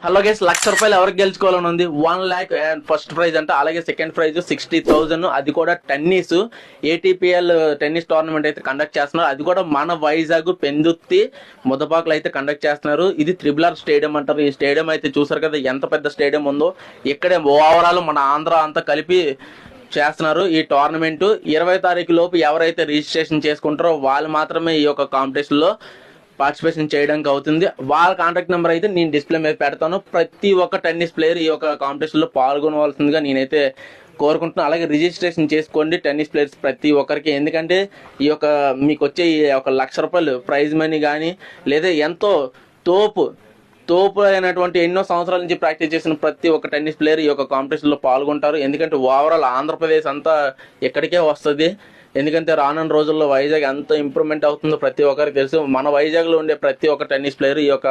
Hello guys, ₹1,00,000 ఎవరికి గెలుచుకోవాలని ఉంది? 1,00,000 first prize అంట. అలాగే సెకండ్ ప్రైజ్ 60,000, అది కూడా టెన్నిస్ ఏటీపీఎల్ టెన్నిస్ టోర్నమెంట్ అయితే కండక్ట్ చేస్తున్నారు. అది కూడా మన వైజాగ్ పెందుర్తి ముదపాకులు అయితే కండక్ట్ చేస్తున్నారు. ఇది త్రిబుల్ స్టేడియం అంటారు. ఈ స్టేడియం అయితే చూసారు కదా ఎంత పెద్ద స్టేడియం ఉందో. ఇక్కడే ఓవరాల్ మన ఆంధ్ర అంతా కలిపి చేస్తున్నారు ఈ టోర్నమెంట్. 20 తారీఖు లోపు ఎవరైతే రిజిస్ట్రేషన్ చేసుకుంటారో వాళ్ళు మాత్రమే ఈ యొక్క కాంపిటీషన్ లో పార్టిసిపేషన్ చేయడానికి అవుతుంది. వాళ్ళ కాంటాక్ట్ నెంబర్ అయితే నేను డిస్ప్లే మీద పెడతాను. ప్రతి ఒక్క టెన్నిస్ ప్లేయర్ ఈ యొక్క కాంపిటీషన్ లో పాల్గొనవలసిందిగా నేనైతే కోరుకుంటున్నాను. అలాగే రిజిస్ట్రేషన్ చేసుకోండి టెన్నిస్ ప్లేయర్స్ ప్రతి ఒక్కరికి. ఎందుకంటే ఈ యొక్క మీకు వచ్చే ఈ ఒక ₹1,00,000 ప్రైజ్ మనీ కానీ లేదా ఎంతో తోపు అయినటువంటి ఎన్నో సంవత్సరాల నుంచి ప్రాక్టీస్ చేసిన ప్రతి ఒక్క టెన్నిస్ ప్లేయర్ ఈ యొక్క కాంపిటీషన్ లో పాల్గొంటారు. ఎందుకంటే ఓవరాల్ ఆంధ్రప్రదేశ్ అంతా ఎక్కడికే వస్తుంది. ఎందుకంటే రానున్న రోజుల్లో వైజాగ్ ఎంత ఇంప్రూవ్మెంట్ అవుతుందో ప్రతి ఒక్కరికి తెలుసు. మన వైజాగ్ లో ఉండే ప్రతి ఒక్క టెన్నిస్ ప్లేయర్ ఈ యొక్క